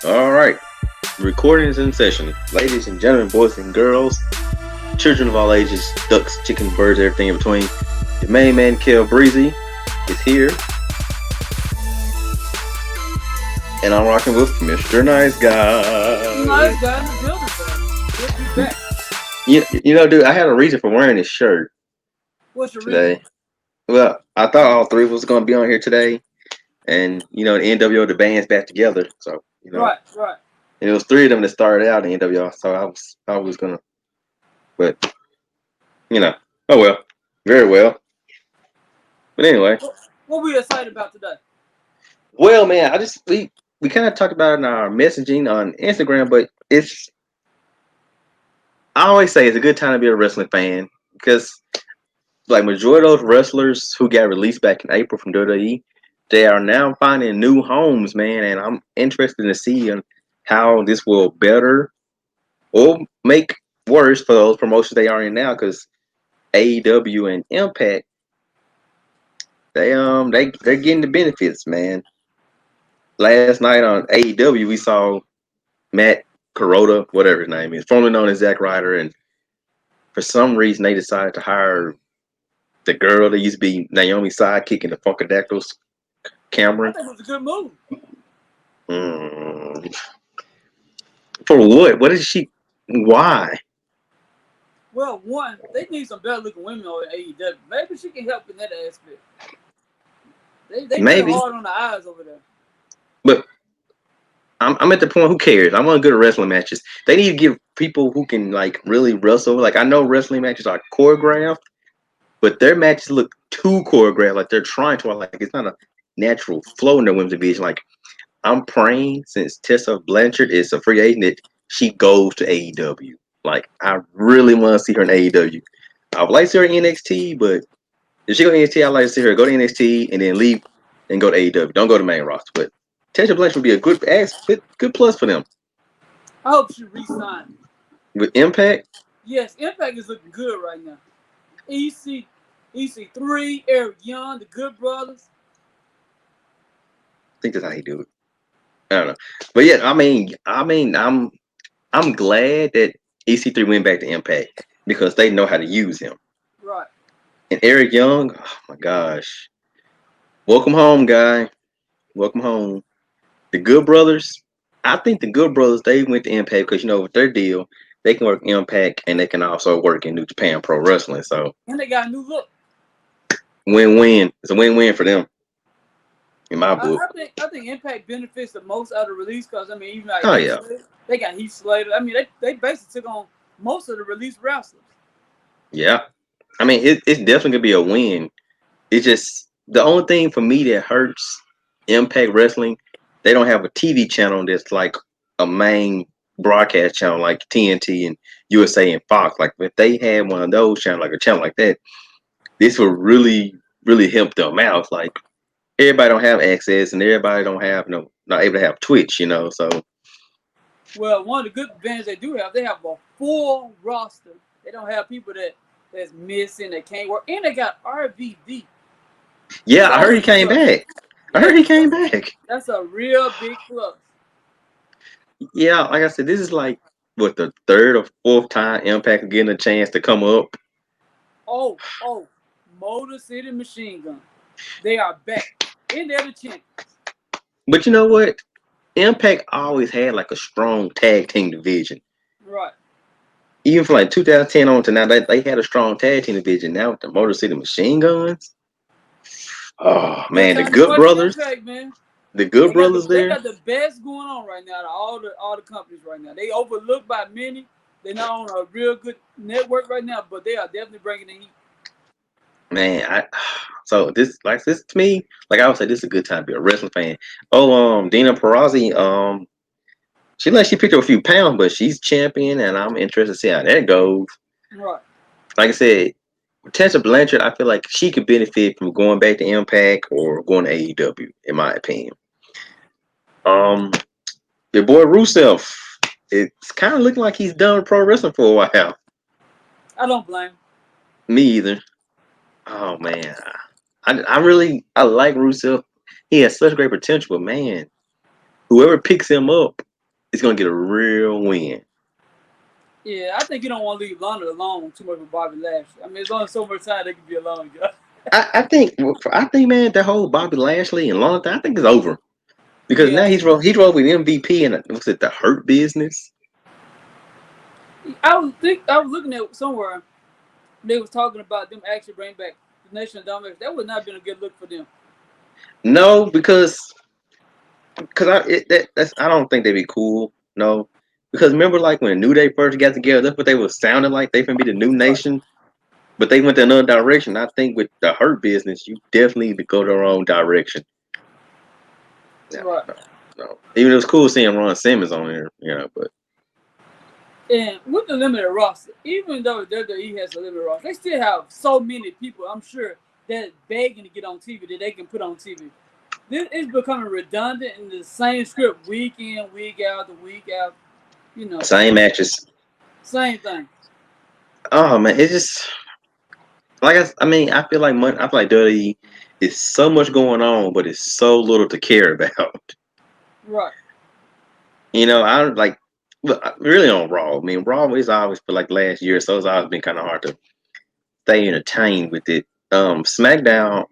All right, recording is in session. Ladies and gentlemen, boys and girls, children of all ages, ducks, chickens, birds, everything in between. The main man, Kel Breezy, is here, and I'm rocking with Mr. Nice Nice Guy. guy in the building, man. Good to be back. Dude, I had a reason for wearing this shirt What's your reason? today. Well, I thought all three of us were going to be on here today, and the NWO, the band's back together. So, Right, right. and it was three of them that started out in NWO. So I was gonna, but you know, oh well, very well. But anyway. What we excited about today? Well, man, we kind of talked about it in our messaging on Instagram, but I always say it's a good time to be a wrestling fan because like majority of those wrestlers who got released back in April from WWE, they are now finding new homes, man, and I'm interested to see how this will better or make worse for those promotions they are in now because AEW and Impact they're getting the benefits, man. Last night on AEW we saw Matt Kuroda, whatever his name is, formerly known as Zack Ryder, and for some reason they decided to hire the girl that used to be Naomi's sidekick in the Funkadactyls, I Cameron. think it was a good move. Mm, for what? What is she? Why? Well, one, they need some better looking women on AEW. Maybe she can help in that aspect. They pretty Maybe, hard on the eyes over there. but I'm at the point. Who cares? I want good wrestling matches. They need to give people who can like really wrestle. Like I know wrestling matches are choreographed, but their matches look too choreographed. Like they're trying to. Like it's not a natural flow in the women's division. Like I'm praying since Tessa Blanchard is a free agent that she goes to AEW. Like I really want to see her in AEW. I would like to see her in NXT, but if she go to NXT, I'd like to see her go to NXT and then leave and go to AEW. Don't go to main roster. But Tessa Blanchard would be a good plus for them. I hope she re-signed. With Impact, Yes, Impact is looking good right now. EC, EC3, Eric Young, the Good Brothers. I think that's how he do it. I don't know, but yeah, I'm glad that EC3 went back to Impact because they know how to use him. Right. And Eric Young, oh my gosh, welcome home, guy. Welcome home. The Good Brothers, I think the Good Brothers they went to Impact because with their deal, they can work Impact and they can also work in New Japan Pro Wrestling. So And they got a new look. win-win. It's a win-win for them in my I, book. I think I think Impact benefits the most out of the release because I mean even like Oh Heath yeah, Slater, they got Heath Slater. I mean they basically took on most of the released wrestlers. yeah. I mean it's definitely gonna be a win. It's just the only thing for me that hurts Impact Wrestling. They don't have a TV channel that's like a main broadcast channel like TNT and USA and Fox. Like if they had one of those channels, like a channel like that, this would really help them out. Like everybody don't have access and everybody don't have not able to have Twitch. So Well, one of the good advantages they have a full roster. They don't have people that's missing, that can't work, and they got RVD. yeah, That's I heard he always a came plus. back. I heard Yeah, he came back. that's a real big plus. Yeah, like I said, this is like what the third or fourth time Impact getting a chance to come up. Oh, Motor City Machine Gun. They are back, and they're the champions. But you know what? Impact always had like a strong tag team division. Right. Even from like 2010 on to now, they had a strong tag team division. Now with the Motor City Machine Guns, oh Good man, the time to Good watch Brothers, Impact, man. the Good They got the Brothers they there. got the best going on right now. To all the companies right now. They overlooked by many. They're not on a real good network right now, but they are definitely bringing the heat. Man, so this to me, like I would say, this is a good time to be a wrestling fan. Oh, Dina Perazzi, she picked up a few pounds, but she's champion, and I'm interested to see how that goes. Right. Like I said, Tessa Blanchard, I feel like she could benefit from going back to Impact or going to AEW, in my opinion. Um, your boy Rusev, it's kind of looking like he's done with pro wrestling for a while. I don't blame. Me either. Oh man, I like Rusev. He has such great potential, but man, whoever picks him up, is gonna get a real win. Yeah, I think you don't want to leave Lana alone too much with Bobby Lashley. I mean, there's only so much time they can be alone, guys. I think, man, the whole Bobby Lashley and Lana thing, I think it's over because Yeah, now he's rolled with MVP and what's it, the Hurt Business. I was looking at somewhere they was talking about them actually bring back the Nation of Domination. That would not have been a good look for them. No, because I don't think they'd be cool. No, because remember like when New Day first got together, that's what they were sounding like. They finna be the new Right, nation, but they went to another direction. I think with the Hurt Business, you definitely need to go their own direction. No, right. no, no. Even it was cool seeing Ron Simmons on there, but And with the limited roster, even though WWE has a limited roster, they still have so many people, I'm sure, that begging to get on TV that they can put on TV. This is becoming redundant in the same script week in, week out, the week out. You know, same matches. same thing. Oh man, it's just like I mean, I feel like WWE is so much going on, but it's so little to care about. Right. I don't like look really on Raw. I mean, Raw is always for like last year, so it's always been kind of hard to stay entertained with it. SmackDown,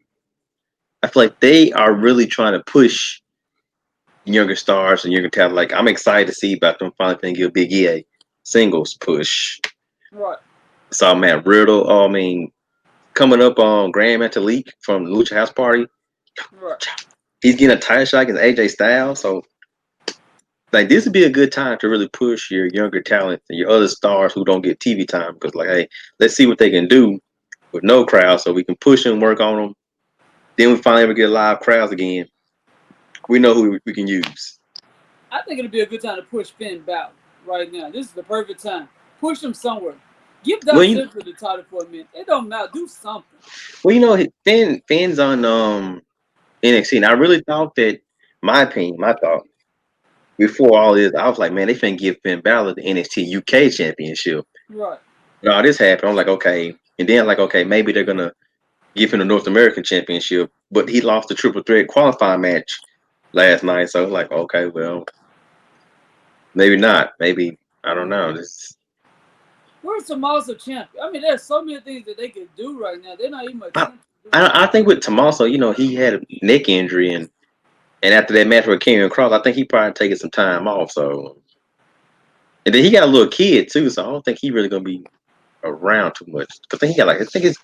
I feel like they are really trying to push younger stars and younger talent. Like I'm excited to see about them finally going to give Big E a singles push. Right. Saw Matt Riddle. Oh, I mean, coming up on Grand Metalik from the Lucha House Party. Right. He's getting a title shot against AJ Styles. So like this would be a good time to really push your younger talent and your other stars who don't get TV time because like, hey, let's see what they can do with no crowd so we can push and work on them. Then we finally ever get live crowds again. We know who we can use. I think it'd be a good time to push Finn Balor right now. This is the perfect time. Push him somewhere. Give Well, Dolph Ziggler the title for a minute. It don't matter. Do something. Finn's on NXT, and I really thought that my opinion, my thought before all this, I was like, man, they finna give Finn Balor the NXT UK Championship. Right. And all this happened. I'm like, okay, and then like, okay, maybe they're gonna give him the North American Championship, but he lost the triple threat qualifying match last night, so like, okay, well, maybe not. Maybe I don't know. Where's Tommaso champion? I mean, there's so many things that they could do right now. They're not even I, attempting to do I think with Tommaso, he had a neck injury, and after that match with Karrion Cross, I think he probably taking some time off. So, and then he got a little kid too, so I don't think he really gonna be around too much. I think he got I think his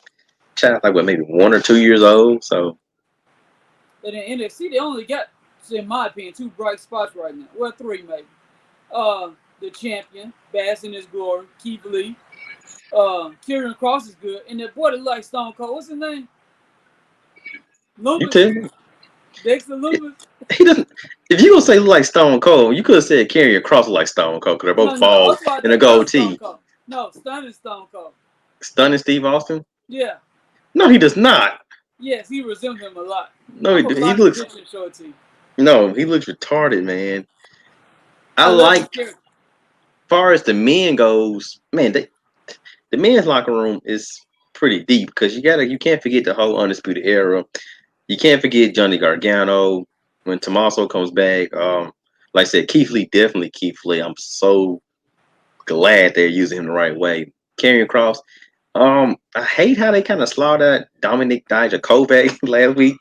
child like what maybe 1 or 2 years old. So, But in NXT, they only got, in my opinion, two bright spots right now. Well, three maybe. The champion, bask in his glory, Keith Lee. Karrion Cross is good, and that boy that like Stone Cold. What's his name? you Loomis. tell me Dexter Loomis. he doesn't. If you gonna say look like Stone Cold, you could have said Karrion Cross look like Stone Cold because they're No, both no, bald that's why and a the other Stone goatee. Cold. No, Stunning Stone Cold. Stunning Steve Austin? Yeah. No, he does not. Yes, he resembles him a lot. No, I'm gonna he find a looks. picture and show it to you. No, he looks retarded, man. I I love like, his character. far as the men goes, man. The men's locker room is pretty deep because you can't forget the whole Undisputed Era. You can't forget Johnny Gargano when Tommaso comes back. Like I said, Keith Lee, definitely Keith Lee. I'm so glad they're using him the right way. Karrion Cross. I hate how they kind of slaughtered Dominic Dijakovic last week.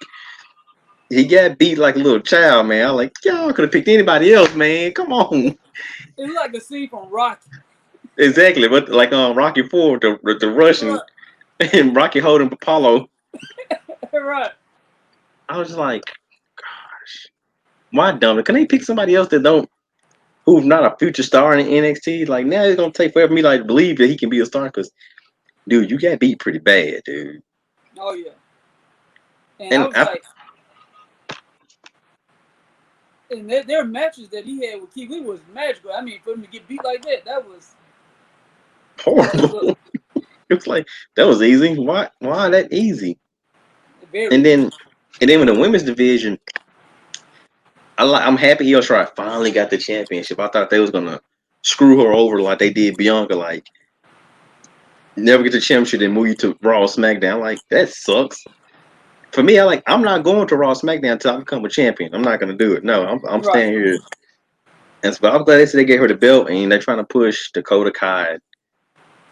He got beat like a little child, man. I like y'all could have picked anybody else, man. Come on. It's like a scene from Rocky. Exactly, but like Rocky Four, the Russian Right. and Rocky holding Apollo. Right. I was just like, gosh, why dumb? Can they pick somebody else who's not a future star in NXT? Like now it's gonna take forever for me to like believe that he can be a star because dude, you got beat pretty bad, dude. Oh yeah. And I And was like, and their matches that he had with Keith Lee was magical. I mean, for him to get beat like that, that was horrible. It was like that was easy. Why that easy? very And easy. then with the women's division, I'm happy Io Shirai finally got the championship. I thought they was gonna screw her over like they did Bianca, like never get the championship and move you to Raw or SmackDown. Like that sucks. For me, I'm not going to Raw or SmackDown until I become a champion. I'm not gonna do it. No, I'm Right. staying here And so I'm glad they said they gave her the belt, and they're trying to push Dakota Kai.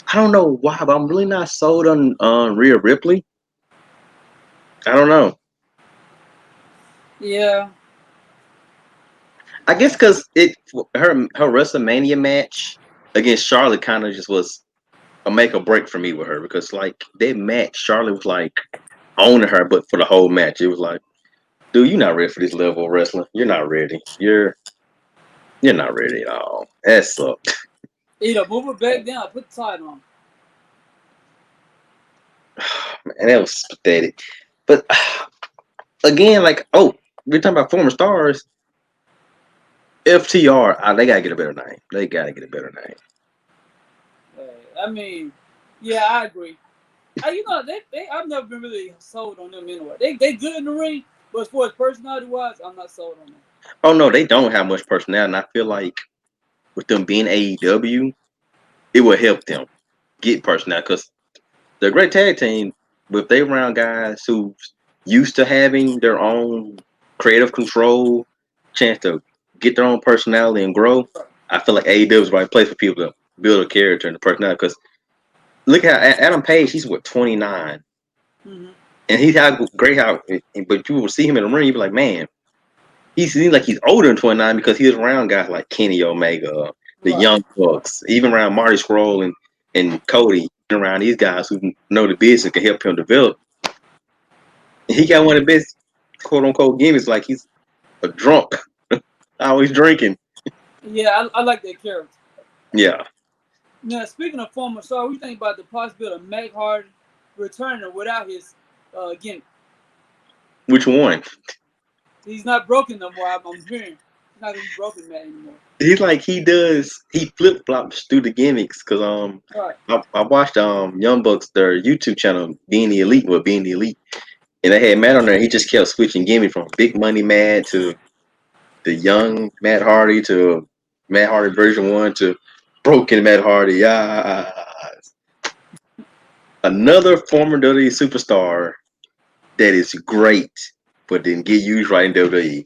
I don't know why, but I'm really not sold on Rhea Ripley. I don't know. Yeah. I guess because her WrestleMania match against Charlotte kind of just was a make or break for me with her because like that match, Charlotte was like owning her, but for the whole match, it was like, dude, you're not ready for this level of wrestling. You're not ready. You're not ready at all. That sucked. Either move it back down or put the title on. Man, that was pathetic. But again, like, oh, we're talking about former stars. FTR, they gotta get a better name. They gotta get a better name. I mean, yeah, I agree. I've never been really sold on them anyway. They good in the ring, but as far as personality wise, I'm not sold on them. Oh no, they don't have much personnel, and I feel like with them being AEW, it will help them get personnel because they're a great tag team. But if they around guys who used to having their own creative control, chance to get their own personality and grow, I feel like AEW is the right place for people to build a character and a personality. Because look at Adam Page, he's what 29, Mm-hmm. and he's how great how. But you will see him in the ring, you be like, man, he seems like he's older than 29 because he was around guys like Kenny Omega, the Right. Young Bucks, even around Marty Scurll and Cody, around these guys who know the business can help him develop. He got one of the best quote unquote gimmicks, like he's a drunk, always drinking. Yeah, I like that character. Yeah. Now, speaking of former star, what do you think about the possibility of Matt Hardy returning without his gimmick? Which one? He's not broken no more. I'm hearing he's not gonna be broken Matt anymore. He's like he flip flops through the gimmicks because Right. I watched Young Bucks their YouTube channel Being the Elite, and they had Matt on there. He just kept switching gimmicks from Big Money Matt to the young Matt Hardy to Matt Hardy version 1 to broken Matt Hardy. Yeah, another former WWE superstar that is great, but didn't get used right in WWE.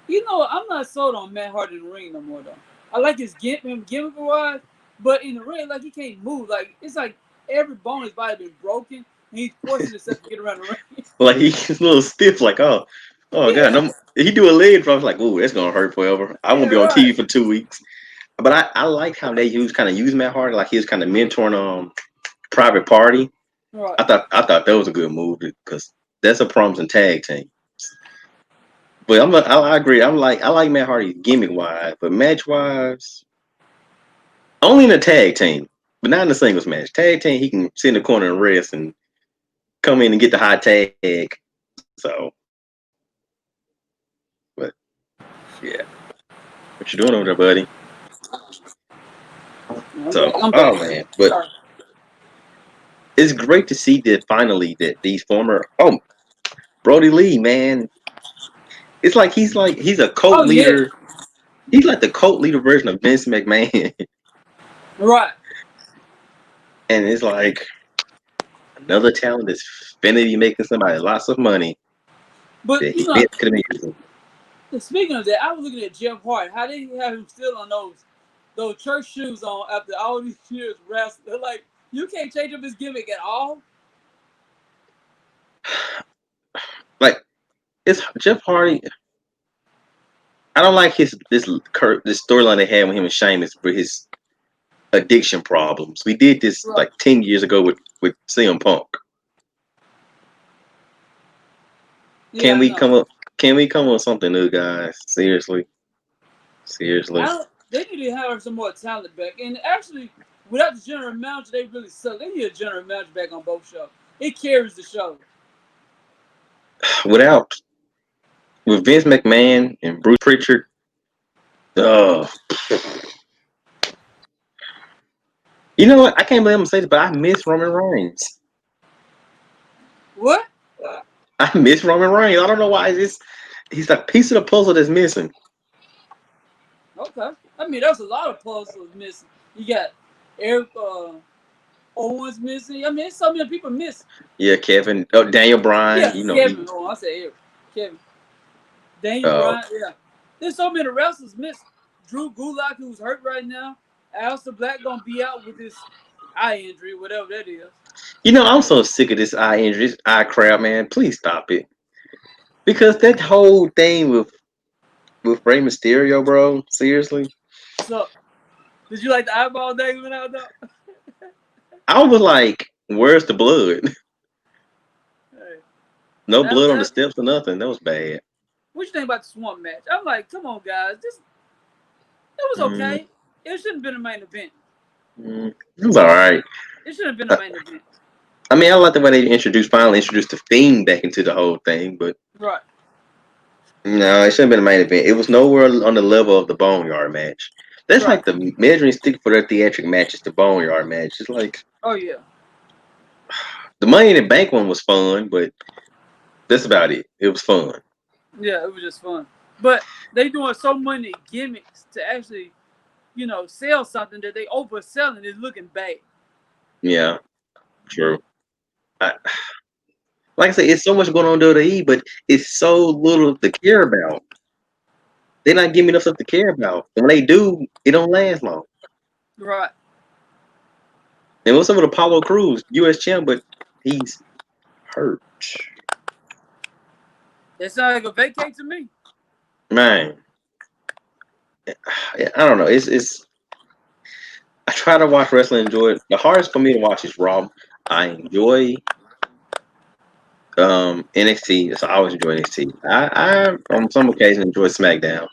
You know, I'm not sold on Matt Hardy in the ring no more though. I like his gimmick wise, but in the ring, like he can't move. Like it's like every bone in his body been broken, and he's forcing himself to get around the ring. Like he's a little stiff. Like oh god, Yeah, he do a leg drop. Like ooh, that's gonna hurt forever. I won't yeah, be on right, TV for 2 weeks. But I like how they use Matt Hardy. Like he was kind of mentoring Private Party. right. I thought that was a good move because that's a promising tag team. But I agree. I like Matt Hardy gimmick wise, but match wise, only in a tag team, but not in the singles match. Tag team, he can sit in the corner and rest and come in and get the hot tag. So, but yeah, what you doing over there, buddy? So, I'm back. oh man, but Sorry. it's great to see that finally that these former Brody Lee, man, it's like he's a cult Oh yeah, leader. He's like the cult leader version of Vince McMahon, right. and it's like another talent that's finna be making somebody lots of money But that you he know, Vince could have been using. speaking of that, I was looking at Jeff Hart. How they have him still on those church shoes on after all these years wrestling? They're like, you can't change up his gimmick at all. Like it's Jeff Hardy. I don't like this storyline they had with him and Sheamus for his addiction problems. We did this Right. like 10 years ago with CM Punk. Yeah, Can I we know. come up? Can we come up with something new, guys? Seriously, I seriously. don't, they need to have some more talent back. And actually, without the general manager, they really suck. They need a general manager back on both shows. It carries the show. Without with Vince McMahon and Bruce Pritchard, uh, you know what? I can't believe I'm gonna say this, but I miss Roman Reigns. What? I miss Roman Reigns. I don't know why. He's a piece of the puzzle that's missing. Okay. I mean, there's a lot of puzzles missing. You got Eric Owens missing. I mean, there's so many people missing. Yeah, Kevin, Daniel Bryan. Yeah, You know he Kevin. was. Oh, I said Eric. Kevin. Daniel Uh, Bryan. Yeah. There's so many wrestlers missing. Drew Gulak, who's hurt right now. Aleister Black gonna be out with this eye injury, whatever that is. You know, I'm so sick of this eye injury, this eye crap, man. Please stop it. Because that whole thing with Rey Mysterio, bro, seriously. So, did you like the eyeball thing went out though? I was like, where's the blood? Hey, No that, blood on the that, steps or nothing. That was bad. what you think about the Swamp match? I'm like, come on, guys, this it was Mm, okay. It shouldn't have been a main event. it was all right. It should have been a main event. I mean, I like the way they finally introduced the Fiend back into the whole thing, but Right. no, it shouldn't have been a main event. It was nowhere on the level of the Boneyard match. That's Right. like the measuring stick for their theatric matches, the Boneyard match. It's like Oh yeah. the Money in the Bank one was fun, but that's about it. It was fun. Yeah, it was just fun. But they doing so many gimmicks to actually, sell something that they overselling is looking bad. Yeah, true. I, like I said, it's so much going on in WWE, but it's so little to care about. They're not giving me enough stuff to care about. And when they do, it don't last long. Right. And what's up with Apollo Crews, U.S. champ, but he's hurt. That sounds like a vacate to me. Man, I don't know. It's. I try to watch wrestling, enjoy it. The hardest for me to watch is Raw. I enjoy NXT. So I always enjoy NXT. I on some occasions enjoy SmackDown.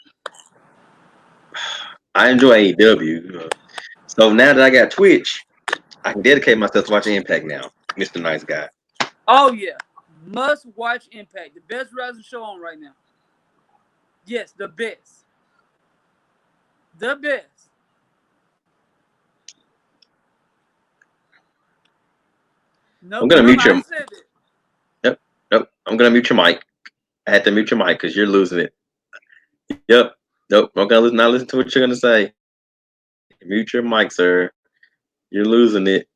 I enjoy AEW. So now that I got Twitch, I can dedicate myself to watching Impact now, Mr. Nice Guy. Oh yeah. Must watch Impact. The best wrestling show on right now. Yes, the best. The best. No, I'm gonna remember mute I your. said it. Yep, nope. I'm gonna mute your mic. I had to mute your mic because you're losing it. Yep. Nope. I'm gonna not listen to what you're gonna say. Mute your mic, sir. You're losing it.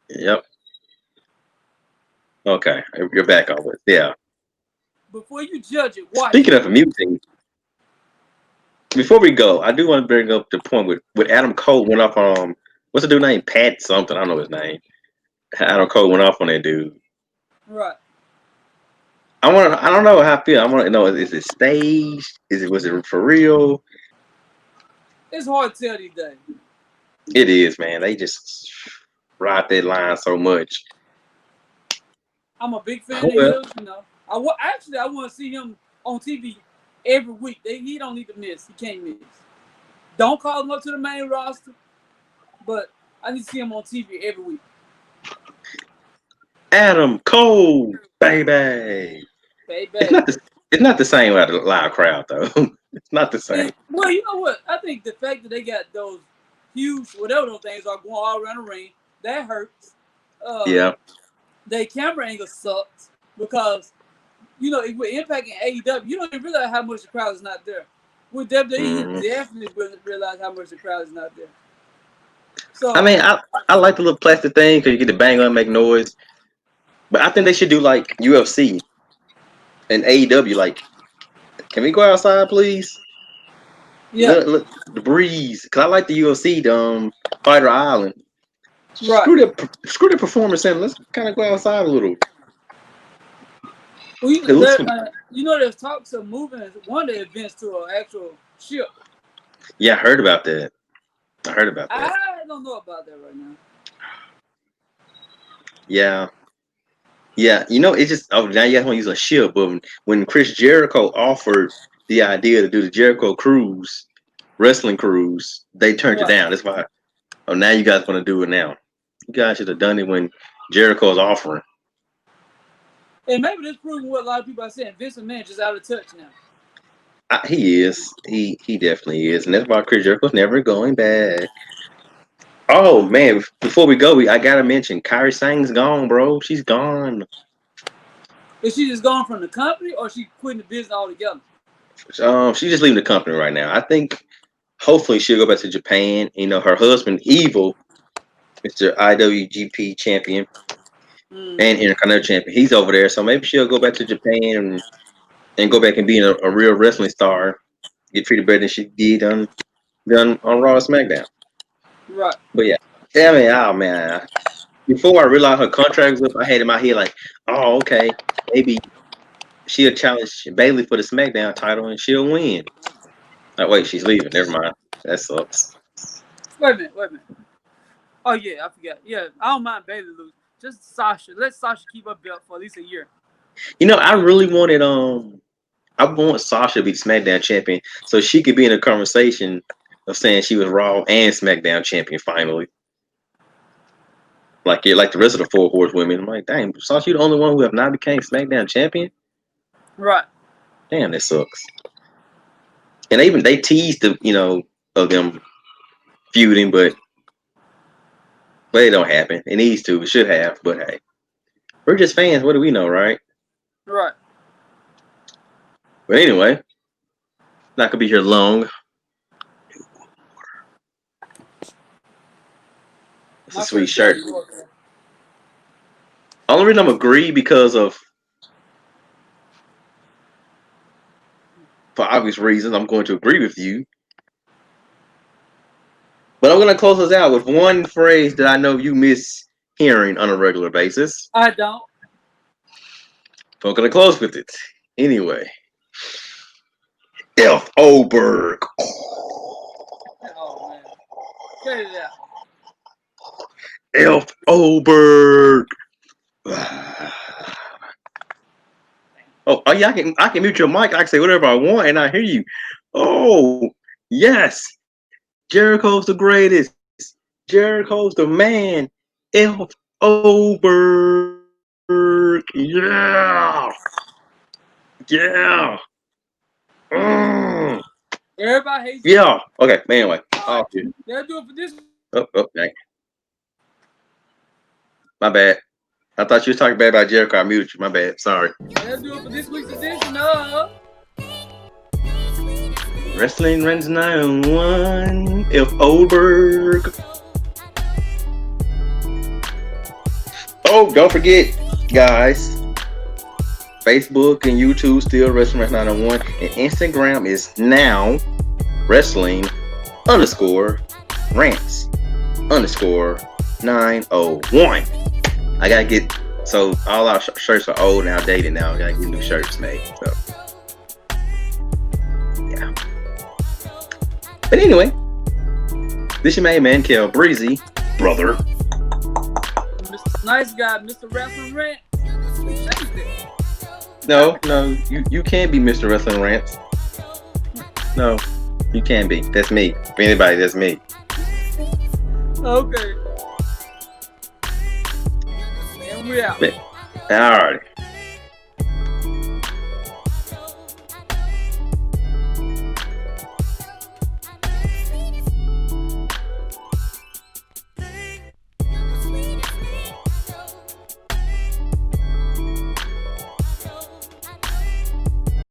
Yep. Okay. You're back on it. Yeah. Before you judge it, watch Speaking it. of muting, before we go, I do want to bring up the point with Adam Cole went off on what's the dude name? Pat something. I don't know his name. Adam Cole went off on that dude. Right. I don't know how I feel. I want to know, is it staged? Was it for real? It's hard to tell these days. It is, man. They just ride that line so much. I'm a big fan Oh, of well. his. I want to see him on TV every week. He don't need to miss. He can't miss. Don't call him up to the main roster, but I need to see him on TV every week. Adam Cole, baby. Baby. It's not the same without a live crowd though. It's not the same. Well, you know what? I think the fact that they got those huge, whatever those things are, going all around the ring, that hurts. Yeah. Their camera angle sucks because, with Impact and AEW, you don't even realize how much the crowd is not there. With WWE, you definitely realize how much the crowd is not there. So I mean, I like the little plastic thing because you get to bang on and make noise. But I think they should do like UFC and AEW. Like, can we go outside, please? yeah, Look, the breeze. Cause I like the UFC, Fighter Island. right. Screw the performance center. Let's kind of go outside a little. Well, It looks. there's talks of moving one of the events to an actual ship. Yeah, I heard about that. I don't know about that right now. Yeah. Yeah, it's just now you guys want to use a ship, but when Chris Jericho offered the idea to do the Jericho cruise, wrestling cruise, they turned it Right. down. That's why. Oh, now you guys want to do it now. You guys should have done it when Jericho's offering. And maybe this proves what a lot of people are saying. Vince McMahon just out of touch now. He is. He definitely is, and that's why Chris Jericho's never going back. Oh man! Before we go, I gotta mention Kairi Sane's gone, bro. She's gone. Is she just gone from the company, or she quitting the business altogether? She's just leaving the company right now. I think hopefully she'll go back to Japan. Her husband Evil, Mr. IWGP champion and Intercontinental champion, he's over there. So maybe she'll go back to Japan and go back and being a real wrestling star. Get treated better than she did. done on Raw and SmackDown. Right. But yeah, I mean, oh man. Before I realized her contract was up, I had in my head like, oh okay, maybe she'll challenge Bailey for the SmackDown title and she'll win. Oh wait, she's leaving. Never mind. That sucks. Wait a minute. Wait a minute. Oh yeah, I forgot. Yeah, I don't mind Bailey lose. Just Sasha. Let Sasha keep her belt for at least a year. You know, I really wanted I want Sasha to be SmackDown champion so she could be in a conversation of saying she was Raw and SmackDown champion finally. Like yeah, like the rest of the four horsewomen. I'm like, dang, Sasha, you the only one who have not became SmackDown champion? Right. Damn, that sucks. And they teased of them feuding, but it don't happen. It needs to. It should have, but hey. We're just fans. What do we know, right? Right. But anyway, not gonna be here long. It's a sweet shirt. Only reason I'm agree because of, for obvious reasons, I'm going to agree with you. But I'm gonna close us out with one phrase that I know you miss hearing on a regular basis. I don't. So I'm gonna close with it. Anyway. F. Oberg. Oh man. Get it out. F. Oberg. Oh yeah, I can mute your mic. I can say whatever I want, and I hear you. Oh yes, Jericho's the greatest. Jericho's the man. F. Oberg. Yeah, yeah. Everybody hates Yeah. Okay. Anyway. That'll do it for this. Oh, dang. My bad. I thought you were talking bad about Jericho. I muted you. My bad. Sorry. That'll do it for this week's edition of Wrestling Rants 901. F. Oberg. Oh, don't forget, guys. Facebook and YouTube still Wrestling Rants 901. And Instagram is now Wrestling_Rants_901. I gotta get, so all our shirts are old and outdated now. I gotta get new shirts made. So yeah. But anyway, this your main man, Kel Breezy, brother. Mr. Nice Guy, Mr. Wrestling Rant. No, you can't be Mr. Wrestling Rants. No, you can't be. That's me. For anybody, that's me. Okay. And we out. Alright.